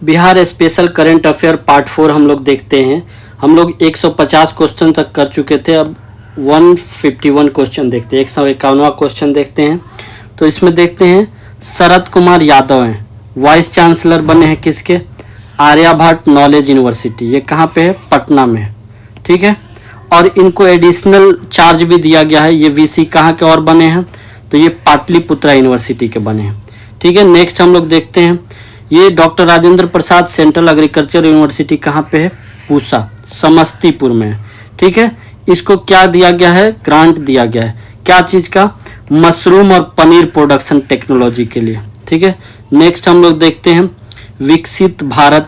Bihar special current affair part 4 हम लोग देखते हैं। हम लोग 150 क्वेश्चन तक कर चुके थे, अब 151 क्वेश्चन देखते हैं, 151वां क्वेश्चन देखते हैं। तो इसमें देखते हैं शरद कुमार यादव हैं, वाइस चांसलर बने हैं किसके? Aryabhatta knowledge university. ये कहाँ पे है? पटना में है, ठीक है। और इनको एडिशनल चार्ज भी दिया गया है। ये वीसी कहाँ के और बने हैं? तो ये पाटलिपुत्रा यूनिवर्सिटी के बने हैं, ठीक है। नेक्स्ट हम लोग देखते हैं, ये doctor Rajendra Prasad central agriculture university कहाँ पे है? पूसा, समस्तीपुर में है, ठीक है। इसको क्या दिया गया है? ग्रांट दिया गया है, क्या चीज़ का? मशरूम और पनीर प्रोडक्शन टेक्नोलॉजी के लिए, ठीक है। नेक्स्ट हम लोग देखते हैं विकसित भारत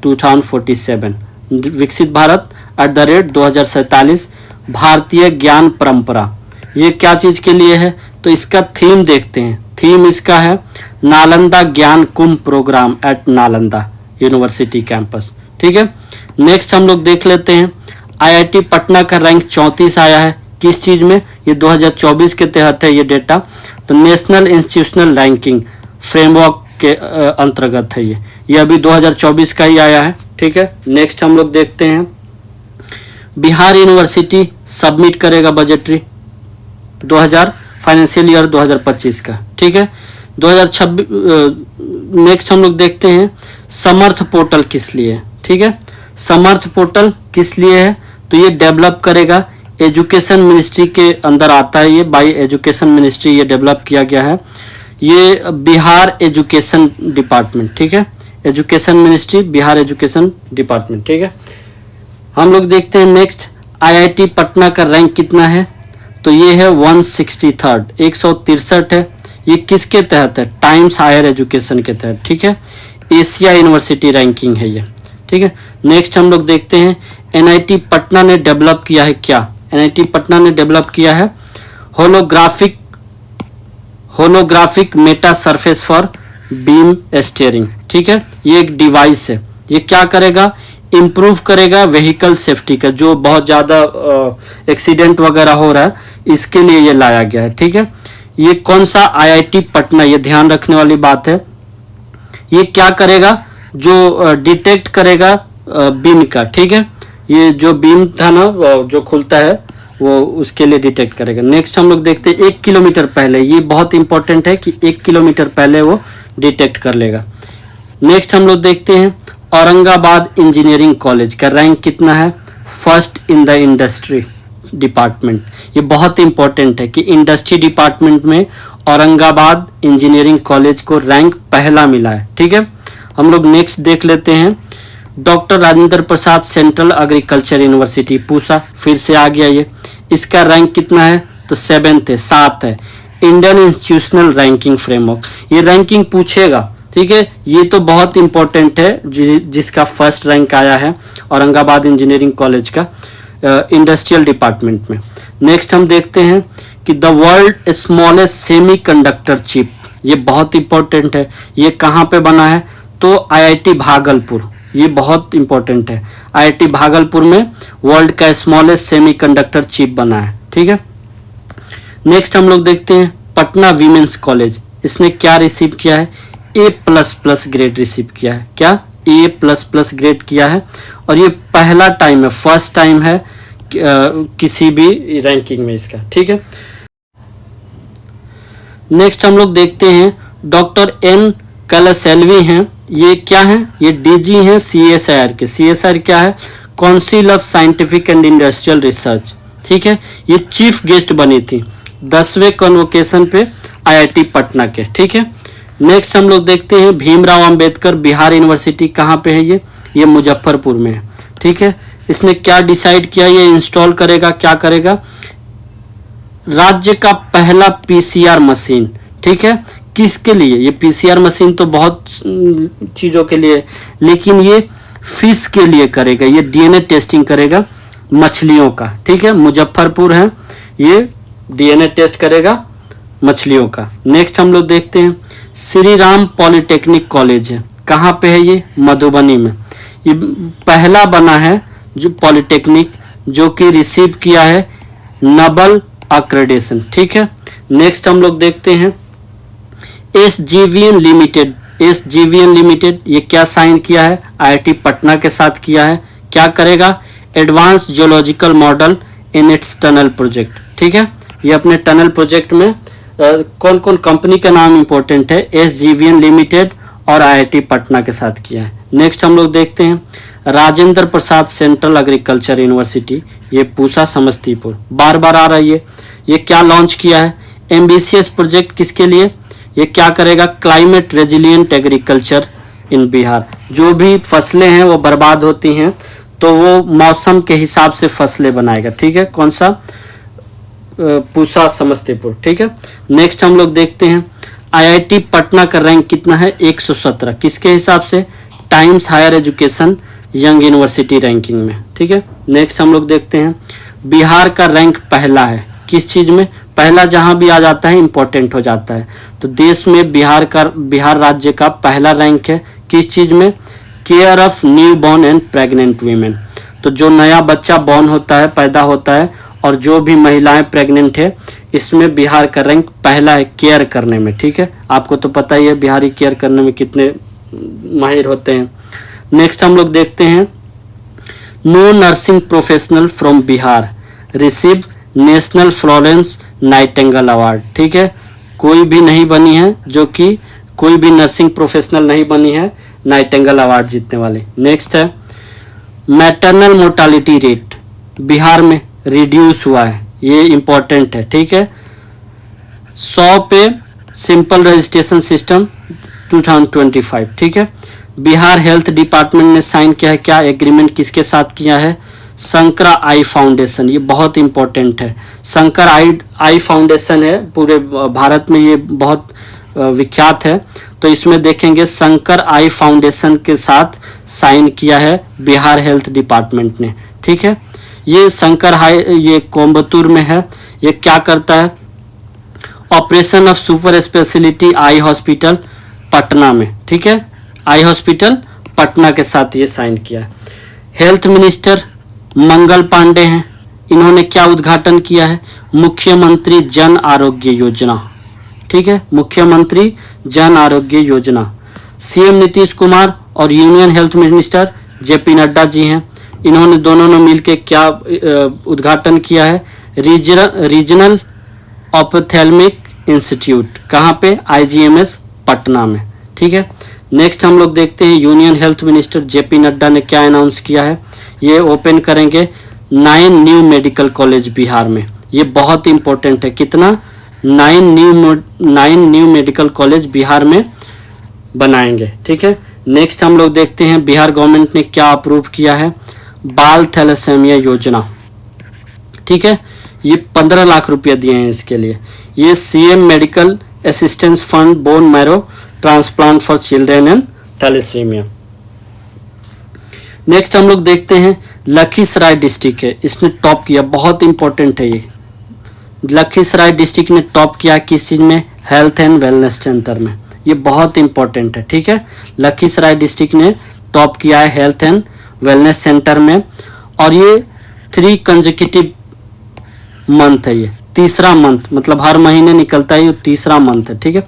@2047, विकसित भारत @2047 भारतीय ज्ञान परंपरा। ये क्या चीज़ के लिए है? तो इसका थीम देखते हैं। थीम इसका है Nalanda Gyan Kumbh program at Nalanda university campus, ठीक है। नेक्स्ट हम लोग देख लेते हैं आईआईटी पटना का रैंक 34 आया है, किस चीज़ में? ये 2024 के तहत है ये डेटा। तो नेशनल इंस्टीट्यूशनल रैंकिंग फ्रेमवर्क के अंतर्गत है ये अभी 2024 का ही आया है, ठीक है। नेक्स्ट हम लोग देखते हैं बिहार यूनिवर्सिटी सबमिट करेगा बजटरी 2000 फाइनेंशियल ईयर 2025 का, ठीक है। 2026। नेक्स्ट हम लोग देखते हैं समर्थ पोर्टल किस लिए है, ठीक है। समर्थ पोर्टल किस लिए है? तो ये डेवलप करेगा एजुकेशन मिनिस्ट्री के अंदर आता है, ये बाय एजुकेशन मिनिस्ट्री ये डेवलप किया गया है। ये बिहार एजुकेशन डिपार्टमेंट, ठीक है। Education ministry, Bihar education department, ठीक है। हम लोग देखते हैं नेक्स्ट आईआईटी पटना का रैंक कितना है? तो ये है 163, 163 है। ये किसके तहत है? टाइम्स हायर एजुकेशन के तहत, ठीक है। एशिया यूनिवर्सिटी रैंकिंग है ये, ठीक है। नेक्स्ट हम लोग देखते हैं एनआईटी पटना ने डेवलप किया है क्या? एनआईटी पटना ने डेवलप किया है holographic Meta surface for beam steering, ठीक है। ये एक डिवाइस है, ये क्या करेगा? इम्प्रूव करेगा व्हीकल सेफ्टी का, जो बहुत ज़्यादा एक्सीडेंट वगैरह हो रहा है इसके लिए ये लाया गया है, ठीक है। ये कौन सा? आईआईटी पटना, ये ध्यान रखने वाली बात है। ये क्या करेगा? जो डिटेक्ट करेगा बीम का, ठीक है। ये जो बीम था ना जो खुलता है वो उसके लिए डिटेक्ट करेगा। नेक्स्ट हम लोग देखते हैं 1 किलोमीटर पहले, ये बहुत इंपॉर्टेंट है कि 1 किलोमीटर पहले वो डिटेक्ट कर लेगा। नेक्स्ट हम लोग देखते हैं औरंगाबाद इंजीनियरिंग कॉलेज का रैंक कितना है? First in the industry department. ये बहुत इंपॉर्टेंट है कि इंडस्ट्री डिपार्टमेंट में औरंगाबाद इंजीनियरिंग कॉलेज को रैंक पहला मिला है, ठीक है। हम लोग नेक्स्ट देख लेते हैं doctor Rajendra Prasad central agriculture university Pusa, फिर से आ गया ये। इसका रैंक कितना है? तो 7th है, 7 है। इंडियन इंस्टीट्यूशनल रैंकिंग फ्रेमवर्क, ये रैंकिंग पूछेगा, ठीक है। ये तो बहुत इंपॉर्टेंट है जिसका फर्स्ट रैंक आया है औरंगाबाद इंजीनियरिंग कॉलेज का इंडस्ट्रियल डिपार्टमेंट में। नेक्स्ट हम देखते हैं कि the world smallest semiconductor chip, ये बहुत इंपॉर्टेंट है। ये कहाँ पे बना है? तो आईआईटी भागलपुर, ये बहुत इंपॉर्टेंट है। आईआईटी भागलपुर में वर्ल्ड का स्मॉलेस्ट सेमीकंडक्टर चिप बना है, ठीक है। नेक्स्ट हम लोग देखते हैं पटना वीमेंस कॉलेज, इसने क्या रिसीव किया है? A++ ग्रेड रिसीव किया है। क्या? A++ ग्रेड किया है। और ये पहला टाइम है, फर्स्ट टाइम है किसी भी रैंकिंग में इसका, ठीक है। नेक्स्ट हम लोग देखते हैं डॉक्टर N कलसेल्वी हैं, ये क्या है? ये डीजी हैं CSIR के। CSIR क्या है? Council of scientific and industrial research, ठीक है। ये चीफ गेस्ट बनी थी 10वें कन्वोकेशन पे आईआईटी पटना के, ठीक है। नेक्स्ट हम लोग देखते हैं भीमराव अंबेडकर बिहार यूनिवर्सिटी कहाँ पे है? ये मुजफ्फरपुर में है, ठीक है। इसने क्या डिसाइड किया? ये इंस्टॉल करेगा, क्या करेगा? राज्य का पहला PCR मशीन, ठीक है। किसके लिए? ये PCR मशीन तो बहुत चीज़ों के लिए, लेकिन ये फिश के लिए करेगा। ये DNA टेस्टिंग करेगा मछलियों का, ठीक है। मुजफ्फरपुर है, ये DNA टेस्ट करेगा मछलियों का। नेक्स्ट हम लोग देखते हैं श्री राम पॉलिटेक्निक कॉलेज है, कहाँ पे है? ये मधुबनी में। ये पहला बना है जो पॉलिटेक्निक जो कि रिसीव किया है नोबल अक्रेडिटेशन, ठीक है। नेक्स्ट हम लोग देखते हैं SJVN लिमिटेड SGVN लिमिटेड, ये क्या साइन किया है? IIT पटना के साथ किया है। क्या करेगा? Advance geological model in its tunnel project. ठीक है, ये अपने टनल प्रोजेक्ट में कौन कौन कंपनी का नाम इंपॉर्टेंट है? SGVN लिमिटेड और IIT पटना के साथ किया है। नेक्स्ट हम लोग देखते हैं Rajendra Prasad central agriculture university, ये पूसा समस्तीपुर, बार बार आ रही है। ये क्या लॉन्च किया है? एम्बिशियस प्रोजेक्ट किसके लिए? ये क्या करेगा? Climate resilient agriculture in Bihar. जो भी फसलें हैं वो बर्बाद होती हैं तो वो मौसम के हिसाब से फसलें बनाएगा। ठीक है, कौन सा? पूसा समस्तीपुर। ठीक है, नेक्स्ट हम लोग देखते हैं IIT पटना का रैंक कितना है? 117। किसके हिसाब से? Times higher education young university ranking में। ठीक है, नेक्स्ट हम लोग देखते हैं बिहार का रैंक पहला है किस चीज़ में? पहला जहां भी आ जाता है इंपॉर्टेंट हो जाता है, तो देश में बिहार राज्य का पहला रैंक है किस चीज़ में? Care of new born and pregnant women. तो जो नया बच्चा बॉर्न होता है, पैदा होता है, और जो भी महिलाएं प्रेग्नेंट है, इसमें बिहार का रैंक पहला है केयर करने में। ठीक है, आपको तो पता ही है बिहारी केयर करने में कितने माहिर होते हैं। नेक्स्ट हम लोग देखते हैं no nursing professional from Bihar receive national Florence Nightingale award. ठीक है, कोई भी नहीं बनी है, जो कि कोई भी नर्सिंग प्रोफेशनल नहीं बनी है नाइटिंगेल अवार्ड जीतने वाले। नेक्स्ट है मैटरनल मोर्टालिटी रेट बिहार में रिड्यूस हुआ है, ये इंपॉर्टेंट है। ठीक है, 100 पे सिंपल रजिस्ट्रेशन सिस्टम 2025। ठीक है, बिहार हेल्थ डिपार्टमेंट ने साइन किया है क्या एग्रीमेंट? किसके साथ किया है? शंकर आई फाउंडेशन, ये बहुत इंपॉर्टेंट है। शंकर आई फाउंडेशन है, पूरे भारत में ये बहुत विख्यात है, तो इसमें देखेंगे शंकर आई फाउंडेशन के साथ साइन किया है बिहार हेल्थ डिपार्टमेंट ने। ठीक है, ये शंकर आई ये कोयम्बतूर में है। ये क्या करता है? Operation of super speciality eye hospital Patna में। ठीक है, आई हॉस्पिटल पटना के साथ ये साइन किया है। हेल्थ मिनिस्टर मंगल पांडे हैं, इन्होंने क्या उद्घाटन किया है? मुख्यमंत्री जन आरोग्य योजना। ठीक है, मुख्यमंत्री जन आरोग्य योजना। CM नीतीश कुमार और union health minister JP Nadda ji हैं, इन्होंने दोनों ने मिलकर क्या उद्घाटन किया है? रीजनल ऑप्थेल्मिक इंस्टीट्यूट, कहाँ पे? IGMS पटना में। ठीक है, नेक्स्ट हम लोग देखते हैं union health minister JP Nadda ने क्या अनाउंस किया है? ये ओपन करेंगे 9 न्यू मेडिकल कॉलेज बिहार में। ये बहुत इंपॉर्टेंट है। कितना? 9 न्यू मेडिकल कॉलेज बिहार में बनाएंगे। ठीक है, नेक्स्ट हम लोग देखते हैं बिहार गवर्नमेंट ने क्या अप्रूव किया है? बाल थैलेसेमिया योजना। ठीक है, ये 15 लाख रुपया दिए हैं इसके लिए। ये CM medical assistance fund bone marrow transplant for children and thalassemia. Next हम लोग देखते हैं लखीसराय डिस्ट्रिक्ट है, इसने टॉप किया, बहुत इंपॉर्टेंट है ये। लखीसराय डिस्ट्रिक्ट ने टॉप किया किस चीज़ में? हेल्थ एंड वेलनेस सेंटर में। ये बहुत इंपॉर्टेंट है। ठीक है, लखीसराय डिस्ट्रिक्ट ने टॉप किया है हेल्थ एंड वेलनेस सेंटर में, और ये 3 कंसेक्यूटिव मंथ है, ये तीसरा मंथ, मतलब हर महीने निकलता है, ये तीसरा मंथ है। ठीक है,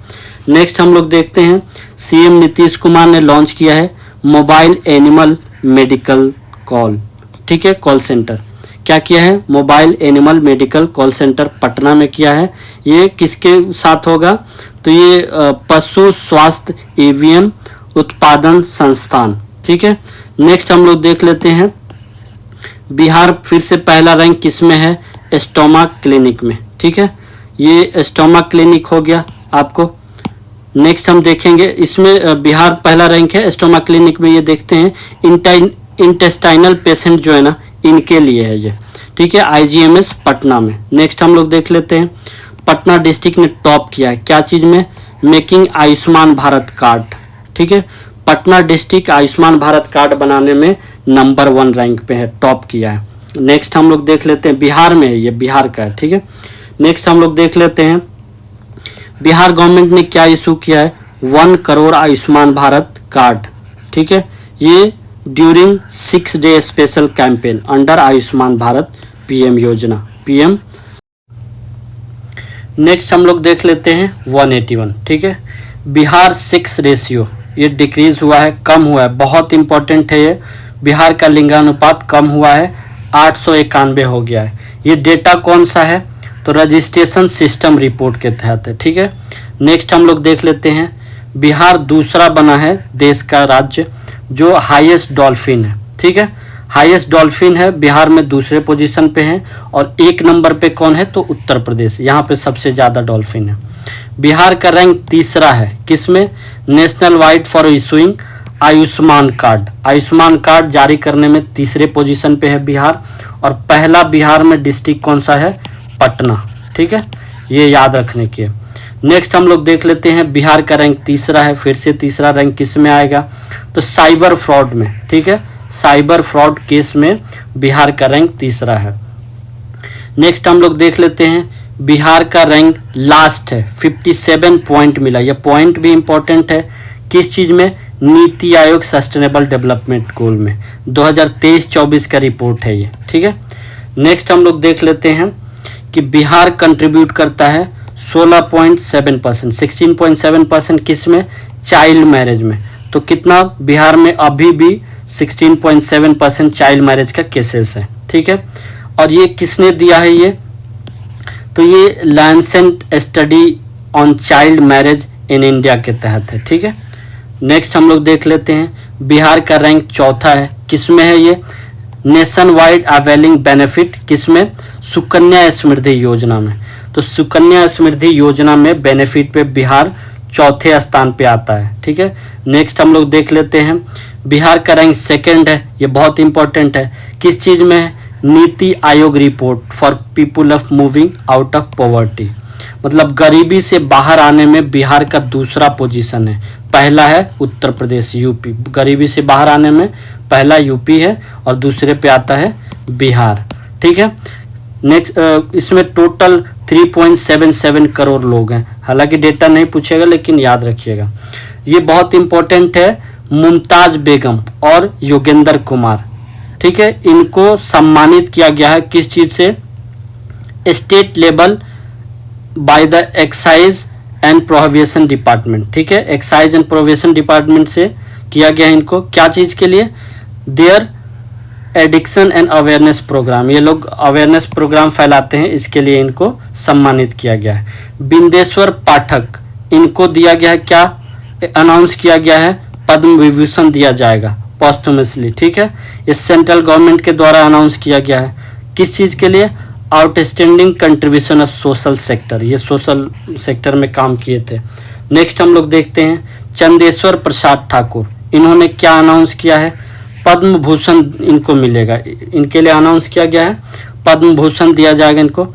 नेक्स्ट हम लोग देखते हैं CM नीतीश कुमार ने लॉन्च किया है मोबाइल एनिमल मेडिकल कॉल। ठीक है, कॉल सेंटर क्या किया है? Mobile animal medical call centre Patna में किया है। ये किसके साथ होगा? तो ये पशु स्वास्थ्य EVM उत्पादन संस्थान। ठीक है, नेक्स्ट हम लोग देख लेते हैं बिहार फिर से पहला रैंक किस में है? स्टोमक क्लिनिक में। ठीक है, ये स्टोमक क्लिनिक हो गया आपको। नेक्स्ट हम देखेंगे इसमें बिहार पहला रैंक है स्टोमक क्लिनिक में। ये देखते हैं इंटेस्टाइनल पेशेंट जो है ना, इनके लिए है ये। ठीक है, IGMS पटना में। नेक्स्ट हम लोग देख लेते हैं पटना डिस्ट्रिक्ट ने टॉप किया है क्या चीज़ में? Making Ayushman Bharat card. ठीक है, पटना डिस्ट्रिक्ट आयुष्मान भारत कार्ड बनाने में नंबर 1 रैंक पे है, टॉप किया है। नेक्स्ट हम लोग देख लेते हैं बिहार में है, ये बिहार का है। ठीक है, नेक्स्ट हम लोग देख लेते हैं बिहार गवर्नमेंट ने क्या इशू किया है? 1 करोड़ आयुष्मान भारत कार्ड। ठीक है, ये during 6 day special campaign under Ayushman Bharat PM योजना PM। नेक्स्ट हम लोग देख लेते हैं 181। ठीक है, बिहार 6 रेशियो ये डिक्रीज हुआ है, कम हुआ है, बहुत इंपॉर्टेंट है ये। बिहार का लिंगानुपात कम हुआ है, 891 हो गया है। ये डेटा कौन सा है? तो रजिस्ट्रेशन सिस्टम रिपोर्ट के तहत है, ठीक है। नेक्स्ट हम लोग देख लेते हैं, बिहार दूसरा बना है देश का राज्य जो हाईएस्ट डॉल्फिन है, ठीक है। हाईएस्ट डॉल्फिन है, बिहार में दूसरे पोजीशन पे है। और 1 नंबर पे कौन है? तो उत्तर प्रदेश, यहाँ पे सबसे ज़्यादा डॉल्फिन है। बिहार का रैंक तीसरा है, किसमें? National wide for issuing Ayushman card. Ayushman card जारी करने में तीसरे पोजीशन पे है बिहार। और पहला बिहार में डिस्ट्रिक्ट कौन सा है? पटना, ठीक है, ये याद रखने की है। नेक्स्ट हम लोग देख लेते हैं, बिहार का रैंक तीसरा है, फिर से तीसरा रैंक किस में आएगा? तो साइबर फ्रॉड में, ठीक है, साइबर फ्रॉड केस में बिहार का रैंक तीसरा है। नेक्स्ट हम लोग देख लेते हैं, बिहार का रैंक लास्ट है, 57 पॉइंट मिला। यह पॉइंट भी इंपॉर्टेंट है, किस चीज़ में? NITI Aayog sustainable development goal में 2023-24 का रिपोर्ट है ये, ठीक है। नेक्स्ट हम लोग देख लेते हैं कि बिहार कंट्रीब्यूट करता है 16.7%, 16.7% किस में? चाइल्ड मैरिज में। तो कितना बिहार में अभी भी 16.7% चाइल्ड मैरिज का केसेस है, ठीक है। और ये किसने दिया है ये? तो ये Lancet study on child marriage in India के तहत है, ठीक है। नेक्स्ट हम लोग देख लेते हैं, बिहार का रैंक चौथा है, किसमें है ये? नेशन वाइड अवेलिंग बेनिफिट, किसमें? सुकन्या समृद्धि योजना में। तो सुकन्या समृद्धि योजना में बेनिफिट पे बिहार चौथे स्थान पे आता है, ठीक है। नेक्स्ट हम लोग देख लेते हैं, बिहार का रैंक सेकंड है, ये बहुत इंपॉर्टेंट है, किस चीज़ में है? NITI Aayog report for people of moving out of poverty, मतलब गरीबी से बाहर आने में बिहार का दूसरा पोजीशन है। पहला है उत्तर प्रदेश, यूपी, गरीबी से बाहर आने में पहला यूपी है और दूसरे पे आता है बिहार, ठीक है। नेक्स्ट इसमें टोटल 3.77 करोड़ लोग हैं, हालांकि डेटा नहीं पूछेगा लेकिन याद रखिएगा। ये बहुत इंपॉर्टेंट है, मुमताज बेगम और योगेंद्र कुमार, ठीक है, इनको सम्मानित किया गया है किस चीज़ से? State level by the excise and prohibition department, ठीक है, एक्साइज एंड प्रोहिबिशन डिपार्टमेंट से किया गया है इनको। क्या चीज़ के लिए? Their addiction and awareness program, ये लोग अवेयरनेस प्रोग्राम फैलाते हैं, इसके लिए इनको सम्मानित किया गया है। बिंदेश्वर पाठक, इनको दिया गया है क्या? अनाउंस किया गया है पद्म विभूषण दिया जाएगा पॉस्टुमसली, ठीक है, ये सेंट्रल गवर्नमेंट के द्वारा अनाउंस किया गया है। किस चीज़ के लिए? Outstanding contribution of social sector, ये सोशल सेक्टर में काम किए थे। नेक्स्ट हम लोग देखते हैं, चंदेश्वर प्रसाद ठाकुर, इन्होंने क्या अनाउंस किया है? पद्म भूषण इनको मिलेगा, इनके लिए अनाउंस किया गया है, पद्म भूषण दिया जाएगा इनको।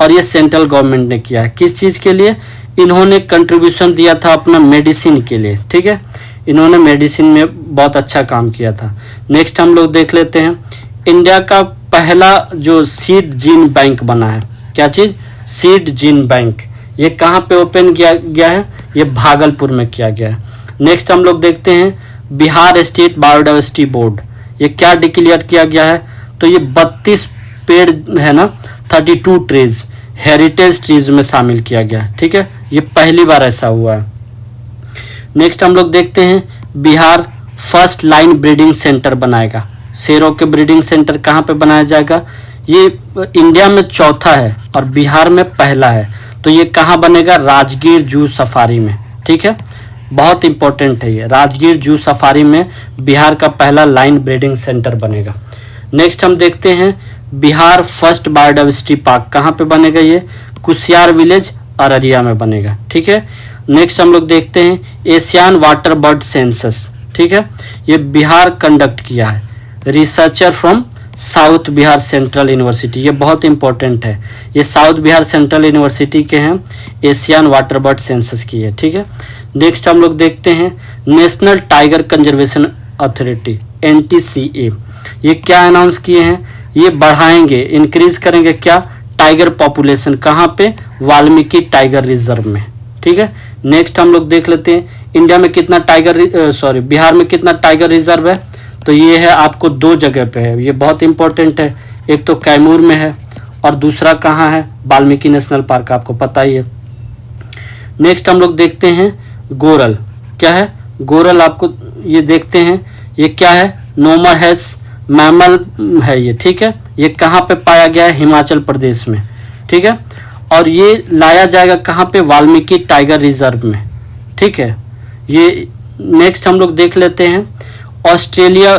और ये सेंट्रल गवर्नमेंट ने किया है, किस चीज़ के लिए? इन्होंने कंट्रीब्यूशन दिया था अपना मेडिसिन के लिए, ठीक है, इन्होंने मेडिसिन में बहुत अच्छा काम किया था। नेक्स्ट हम लोग देख लेते हैं, इंडिया का पहला जो सीड जीन बैंक बना है, क्या चीज़? सीड जीन बैंक, ये कहाँ पे ओपन किया गया है? ये भागलपुर में किया गया है। नेक्स्ट हम लोग देखते हैं, बिहार स्टेट बायोडाइवर्सिटी बोर्ड, ये क्या डिक्लेयर किया गया है? तो ये 32 पेड़ है ना, 32 ट्रीज हेरिटेज ट्रीज में शामिल किया गया है, ठीक है, ये पहली बार ऐसा हुआ है। नेक्स्ट हम लोग देखते हैं, Bihar first line breeding centre बनाएगा, शेरों के ब्रीडिंग सेंटर कहाँ पे बनाया जाएगा? ये इंडिया में चौथा है और बिहार में पहला है, तो ये कहाँ बनेगा? राजगीर जू सफारी में, ठीक है, बहुत इंपॉर्टेंट है ये, राजगीर जू सफारी में बिहार का पहला लाइन ब्रीडिंग सेंटर बनेगा। नेक्स्ट हम देखते हैं, बिहार फर्स्ट बायोडाइवर्सिटी पार्क कहाँ पे बनेगा? ये कुसियार विलेज अररिया में बनेगा, ठीक है। नेक्स्ट हम लोग देखते हैं, एशियन वाटर बर्ड सेंसस, ठीक है, ये बिहार कंडक्ट किया है, researcher from south Bihar central university, ये बहुत इंपॉर्टेंट है, ये साउथ बिहार सेंट्रल यूनिवर्सिटी के हैं, एशियन वाटर बर्ड सेंसस की है, ठीक है। नेक्स्ट हम लोग देखते हैं, national tiger conservation authority NTCA, ये क्या अनाउंस किए हैं? ये बढ़ाएंगे, इंक्रीज करेंगे क्या? टाइगर पॉपुलेशन, कहाँ पे? वाल्मीकि टाइगर रिजर्व में, ठीक है। नेक्स्ट हम लोग देख लेते हैं, इंडिया में कितना बिहार में कितना टाइगर रिजर्व है? तो ये है आपको 2 जगह पे है, ये बहुत इंपॉर्टेंट है, एक तो कैमूर में है और दूसरा कहाँ है? वाल्मीकि नेशनल पार्क, आपको पता ही है। नेक्स्ट हम लोग देखते हैं, गोरल, क्या है? गोरल आपको ये देखते हैं, ये क्या है, नोमर हैस मैमल है ये, ठीक है। ये कहाँ पे पाया गया है, हिमाचल प्रदेश में, ठीक है। और ये लाया जाएगा कहाँ पे, वाल्मीकि टाइगर रिजर्व में, ठीक है। ये नेक्स्ट हम लोग देख लेते हैं, ऑस्ट्रेलिया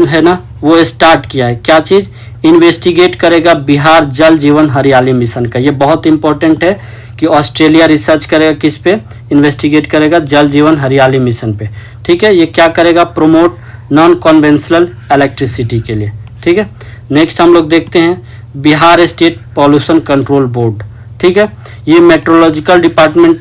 है ना, वो स्टार्ट किया है क्या चीज़, इन्वेस्टिगेट करेगा बिहार जल जीवन हरियाली मिशन का। ये बहुत इंपॉर्टेंट है कि ऑस्ट्रेलिया रिसर्च करेगा किस पे, इन्वेस्टिगेट करेगा जल जीवन हरियाली मिशन पे, ठीक है। ये क्या करेगा, प्रोमोट नॉन कन्वेंशनल इलेक्ट्रिसिटी के लिए, ठीक है। नेक्स्ट हम लोग देखते हैं Bihar state pollution control board, ठीक है। ये मेट्रोलॉजिकल डिपार्टमेंट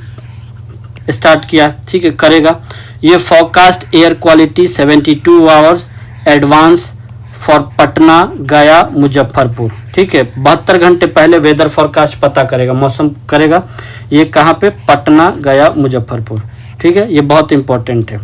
स्टार्ट किया, ठीक है, करेगा। ये forecast air quality 72 hours advance for Patna, गया, मुजफ्फरपुर, ठीक है। 72 घंटे पहले वेदर फोरकास्ट पता करेगा, मौसम करेगा। ये कहाँ पे, पटना, गया, मुजफ्फरपुर, ठीक है। ये बहुत इंपॉर्टेंट है।